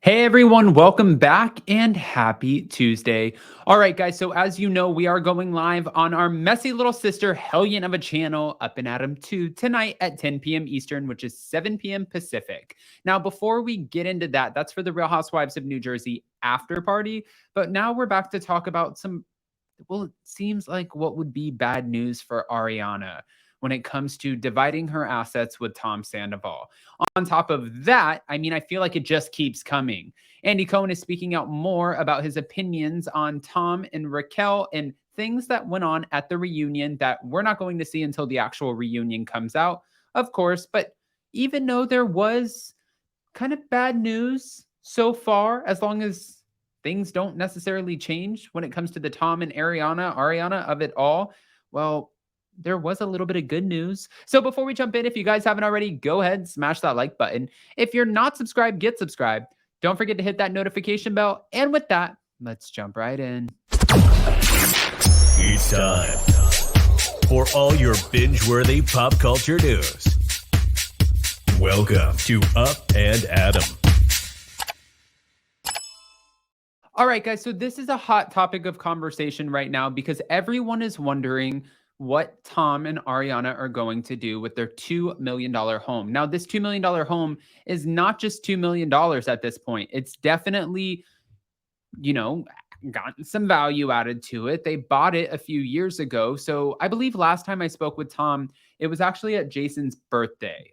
Hey everyone, welcome back and happy Tuesday. All right, guys, so as you know, we are going live on our messy little sister Hellion of a channel, Up and Adam 2, tonight at 10 p.m. Eastern, which is 7 p.m. Pacific. Now, before we get into that, that's for the Real Housewives of New Jersey after party. But now we're back to talk about it seems like what would be bad news for Ariana when it comes to dividing her assets with Tom Sandoval. On top of that, I mean, I feel like it just keeps coming. Andy Cohen is speaking out more about his opinions on Tom and Raquel and things that went on at the reunion that we're not going to see until the actual reunion comes out, of course. But even though there was kind of bad news so far, as long as things don't necessarily change when it comes to the Tom and Ariana of it all, well, there was a little bit of good news. So before we jump in, if you guys haven't already, go ahead, smash that like button. If you're not subscribed, get subscribed. Don't forget to hit that notification bell. And with that, let's jump right in. It's time for all your binge-worthy pop culture news. Welcome to Up and Adam. All right, guys, so this is a hot topic of conversation right now because everyone is wondering what Tom and Ariana are going to do with their $2 million home. Now, this $2 million home is not just $2 million at this point. It's definitely, gotten some value added to it. They bought it a few years ago. So I believe last time I spoke with Tom, it was actually at Jason's birthday.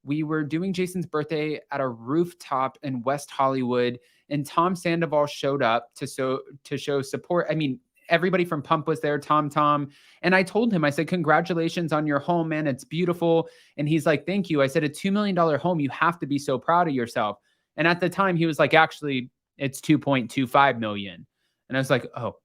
We were doing Jason's birthday at a rooftop in West Hollywood, and Tom Sandoval showed up to show support. I mean, everybody from Pump was there, Tom. And I told him, I said, congratulations on your home, man. It's beautiful. And he's like, thank you. I said, a $2 million home. You have to be so proud of yourself. And at the time he was like, actually, it's 2.25 million. And I was like, oh,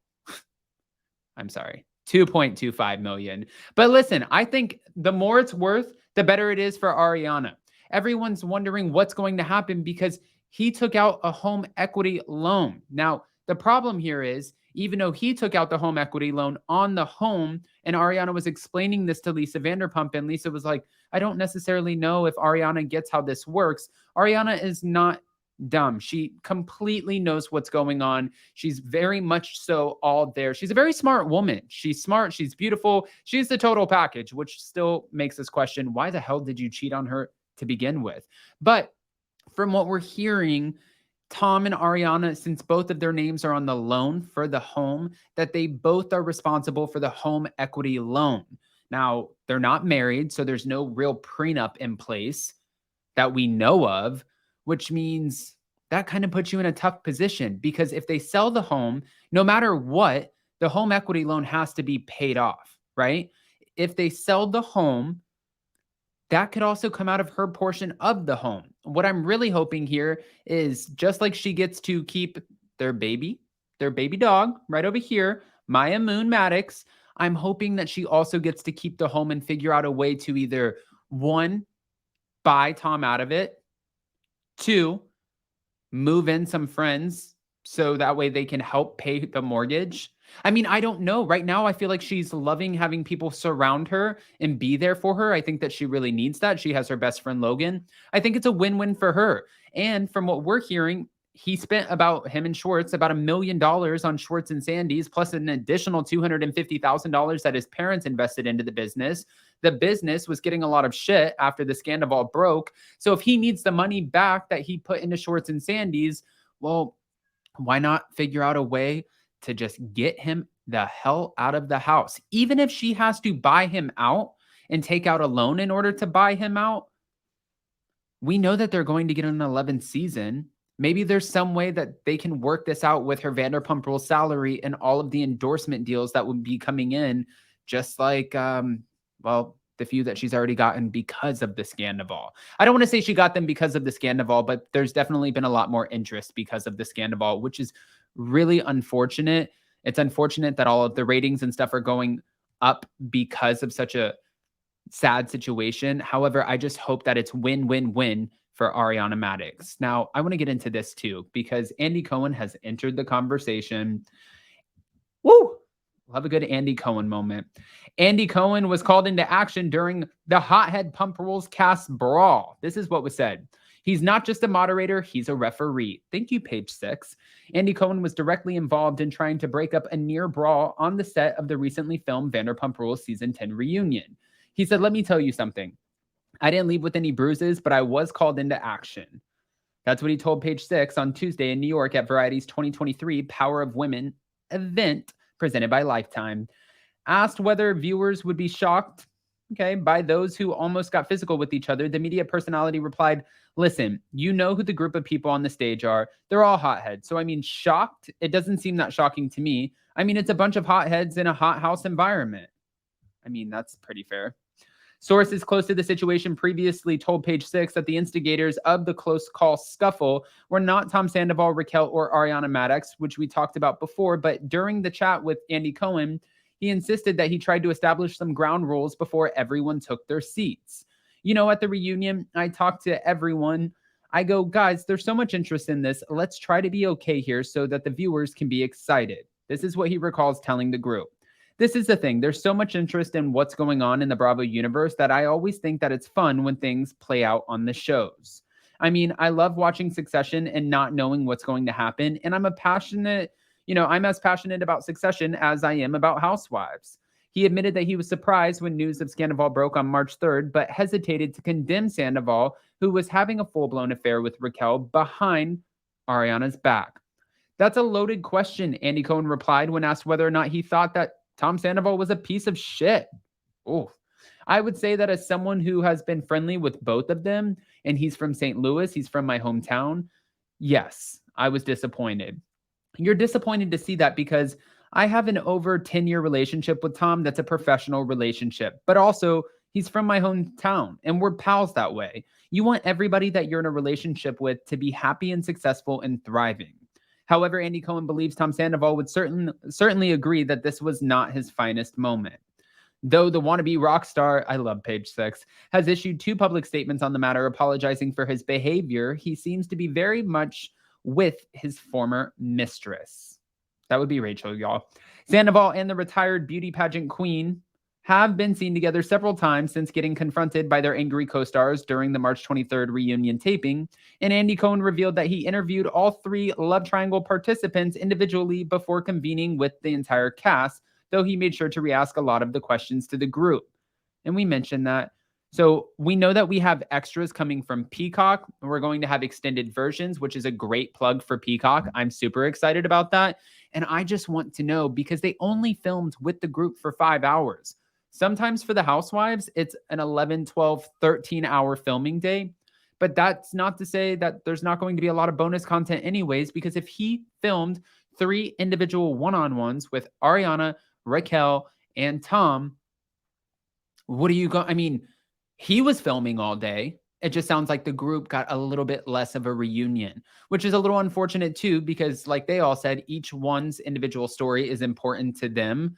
I'm sorry, 2.25 million. But listen, I think the more it's worth, the better it is for Ariana. Everyone's wondering what's going to happen because he took out a home equity loan. Now, the problem here is, even though he took out the home equity loan on the home, and Ariana was explaining this to Lisa Vanderpump, and Lisa was like, I don't necessarily know if Ariana gets how this works. Ariana is not dumb. She completely knows what's going on. She's very much so all there. She's a very smart woman. She's smart. She's beautiful. She's the total package, which still makes us question, why the hell did you cheat on her to begin with? But from what we're hearing, Tom and Ariana, since both of their names are on the loan for the home, that they both are responsible for the home equity loan. Now, they're not married, so there's no real prenup in place that we know of, which means that kind of puts you in a tough position because if they sell the home, no matter what, the home equity loan has to be paid off, right? If they sell the home, that could also come out of her portion of the home. What I'm really hoping here is just like she gets to keep their baby dog right over here, Maya Moon Maddox, I'm hoping that she also gets to keep the home and figure out a way to either, one, buy Tom out of it, two, move in some friends so that way they can help pay the mortgage. I mean, I don't know. Right now, I feel like she's loving having people surround her and be there for her. I think that she really needs that. She has her best friend, Logan. I think it's a win-win for her. And from what we're hearing, he spent him and Schwartz, about $1 million on Schwartz and Sandy's, plus an additional $250,000 that his parents invested into the business. The business was getting a lot of shit after the Sandoval broke. So if he needs the money back that he put into Schwartz and Sandy's, well, why not figure out a way to just get him the hell out of the house? Even if she has to buy him out and take out a loan in order to buy him out, we know that they're going to get an 11th season. Maybe there's some way that they can work this out with her Vanderpump Rules salary and all of the endorsement deals that would be coming in, just like, the few that she's already gotten because of the Sandoval. I don't want to say she got them because of the Sandoval, but there's definitely been a lot more interest because of the Sandoval, which is really unfortunate. It's unfortunate that all of the ratings and stuff are going up because of such a sad situation. However, I just hope that it's win-win-win for Ariana Maddox. Now, I want to get into this too, because Andy Cohen has entered the conversation. Woo! Love a good Andy Cohen moment. Andy Cohen was called into action during the Hothead Pump Rules cast brawl. This is what was said. He's not just a moderator, he's a referee. Thank you, page 6. Andy Cohen was directly involved in trying to break up a near brawl on the set of the recently filmed Vanderpump Rules Season 10 reunion. He said, "Let me tell you something. I didn't leave with any bruises, but I was called into action." That's what he told page 6 on Tuesday in New York at Variety's 2023 Power of Women event presented by Lifetime. Asked whether viewers would be shocked, by those who almost got physical with each other, the media personality replied, "Listen, you know who the group of people on the stage are. They're all hotheads. So, I mean, shocked? It doesn't seem that shocking to me. I mean, it's a bunch of hotheads in a hot house environment." I mean, that's pretty fair. Sources close to the situation previously told page 6 that the instigators of the close call scuffle were not Tom Sandoval, Raquel, or Ariana Madix, which we talked about before, but during the chat with Andy Cohen, he insisted that he tried to establish some ground rules before everyone took their seats. At the reunion, I talked to everyone. I go, "Guys, there's so much interest in this. Let's try to be okay here so that the viewers can be excited." This is what he recalls telling the group. This is the thing. There's so much interest in what's going on in the Bravo universe that I always think that it's fun when things play out on the shows. I mean, I love watching Succession and not knowing what's going to happen. And I'm as passionate about Succession as I am about Housewives. He admitted that he was surprised when news of Sandoval broke on March 3rd, but hesitated to condemn Sandoval, who was having a full-blown affair with Raquel behind Ariana's back. That's a loaded question, Andy Cohen replied when asked whether or not he thought that Tom Sandoval was a piece of shit. Oh, I would say that as someone who has been friendly with both of them, and he's from St. Louis, he's from my hometown, yes, I was disappointed. You're disappointed to see that because I have an over 10-year relationship with Tom that's a professional relationship, but also he's from my hometown and we're pals that way. You want everybody that you're in a relationship with to be happy and successful and thriving. However, Andy Cohen believes Tom Sandoval would certainly agree that this was not his finest moment. Though the wannabe rock star, I love page 6, has issued 2 public statements on the matter apologizing for his behavior, he seems to be very much with his former mistress. That would be Rachel, y'all. Sandoval and the retired beauty pageant queen have been seen together several times since getting confronted by their angry co-stars during the March 23rd reunion taping, and Andy Cohen revealed that he interviewed all 3 Love Triangle participants individually before convening with the entire cast, though he made sure to re-ask a lot of the questions to the group. And we mentioned that. So we know that we have extras coming from Peacock. We're going to have extended versions, which is a great plug for Peacock. I'm super excited about that. And I just want to know, because they only filmed with the group for 5 hours. Sometimes for the Housewives, it's an 11, 12, 13-hour filming day. But that's not to say that there's not going to be a lot of bonus content anyways, because if he filmed 3 individual one-on-ones with Ariana, Raquel, and Tom, what are you going? I mean, he was filming all day. It just sounds like the group got a little bit less of a reunion, which is a little unfortunate too, because like they all said, each one's individual story is important to them.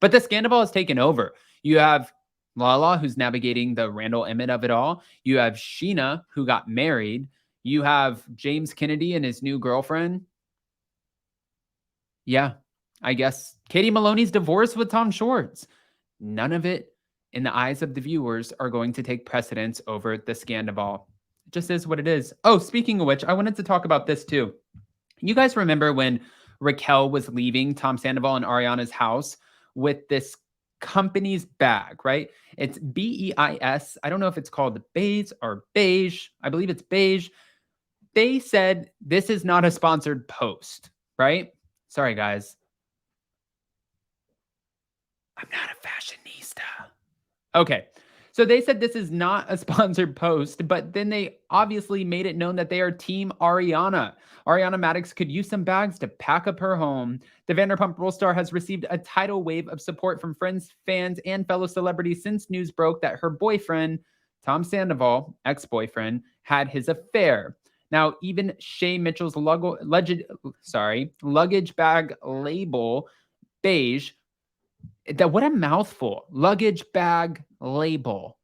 But the scandal has taken over. You have Lala, who's navigating the Randall Emmett of it all. You have Sheena, who got married. You have James Kennedy and his new girlfriend. Yeah, I guess Katie Maloney's divorced with Tom Schwartz. None of it, in the eyes of the viewers, are going to take precedence over the scandal. It just is what it is. Oh, speaking of which, I wanted to talk about this too. You guys remember when Raquel was leaving Tom Sandoval and Ariana's house with this company's bag, right? It's BEIS. I don't know if it's called beige or beige. I believe it's beige. They said this is not a sponsored post, right? Sorry, guys. I'm not a fashionista. Okay. So they said this is not a sponsored post, but then they obviously made it known that they are Team Ariana. Ariana Madix could use some bags to pack up her home. The Vanderpump Rules star has received a tidal wave of support from friends, fans, and fellow celebrities since news broke that her boyfriend, Tom Sandoval, ex-boyfriend, had his affair. Now, even Shay Mitchell's luggage bag label, beige, what a mouthful. Luggage bag label.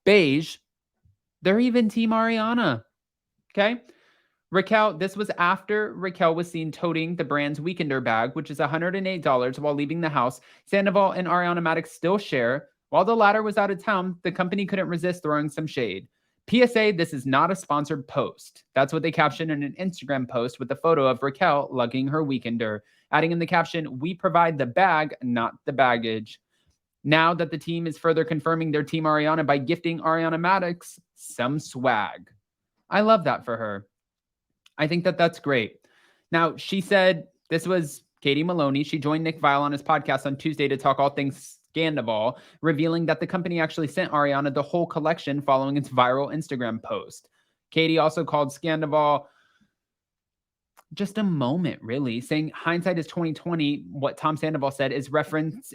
Beige. They're even Team Ariana. Okay. Raquel, this was after Raquel was seen toting the brand's Weekender bag, which is $108 while leaving the house. Sandoval and Ariana Madix still share. While the latter was out of town, the company couldn't resist throwing some shade. PSA, this is not a sponsored post. That's what they captioned in an Instagram post with a photo of Raquel lugging her weekender, adding in the caption, "We provide the bag, not the baggage." Now that the team is further confirming their Team Ariana by gifting Ariana Maddox some swag. I love that for her. I think that that's great. Now, she said, this was Katie Maloney. She joined Nick Viall on his podcast on Tuesday to talk all things Sandoval, revealing that the company actually sent Ariana the whole collection following its viral Instagram post. Katie also called Sandoval just a moment, really, saying hindsight is 2020. What Tom Sandoval said is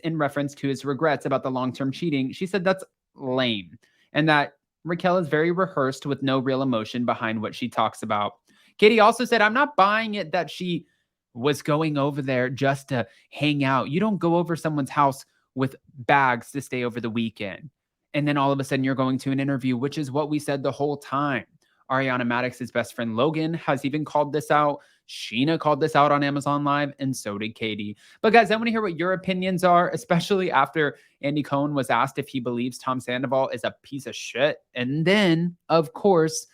in reference to his regrets about the long-term cheating. She said that's lame, and that Raquel is very rehearsed with no real emotion behind what she talks about. Katie also said, I'm not buying it that she was going over there just to hang out. You don't go over someone's house with bags to stay over the weekend. And then all of a sudden you're going to an interview, which is what we said the whole time. Ariana Maddox's best friend Logan has even called this out. Sheena called this out on Amazon Live, and so did Katie. But guys, I want to hear what your opinions are, especially after Andy Cohen was asked if he believes Tom Sandoval is a piece of shit. And then, of course,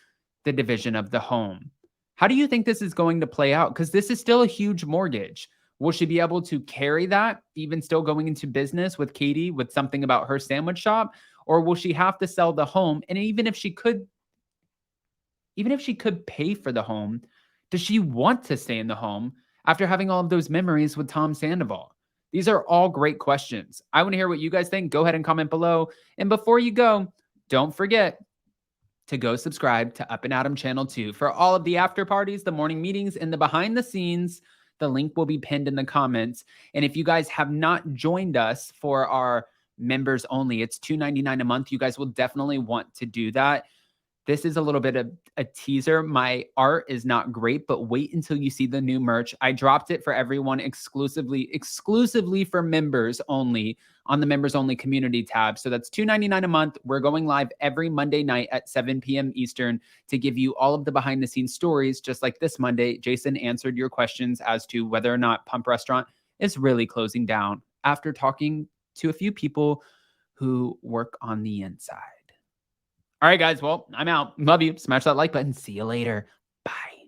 the division of the home. How do you think this is going to play out? Because this is still a huge mortgage. Will she be able to carry that, even still going into business with Katie with something about her sandwich shop? Or will she have to sell the home? And even if she could pay for the home, does she want to stay in the home after having all of those memories with Tom Sandoval? These are all great questions. I want to hear what you guys think. Go ahead and comment below. And before you go, don't forget to go subscribe to Up and Adam Channel 2 for all of the after parties, the morning meetings, and the behind the scenes. The link will be pinned in the comments. And if you guys have not joined us for our members only, it's $2.99 a month. You guys will definitely want to do that. This is a little bit of a teaser. My art is not great, but wait until you see the new merch. I dropped it for everyone exclusively for members only on the members only community tab. So that's $2.99 a month. We're going live every Monday night at 7 p.m. Eastern to give you all of the behind the scenes stories. Just like this Monday, Jason answered your questions as to whether or not Pump Restaurant is really closing down after talking to a few people who work on the inside. All right, guys. Well, I'm out. Love you. Smash that like button. See you later. Bye.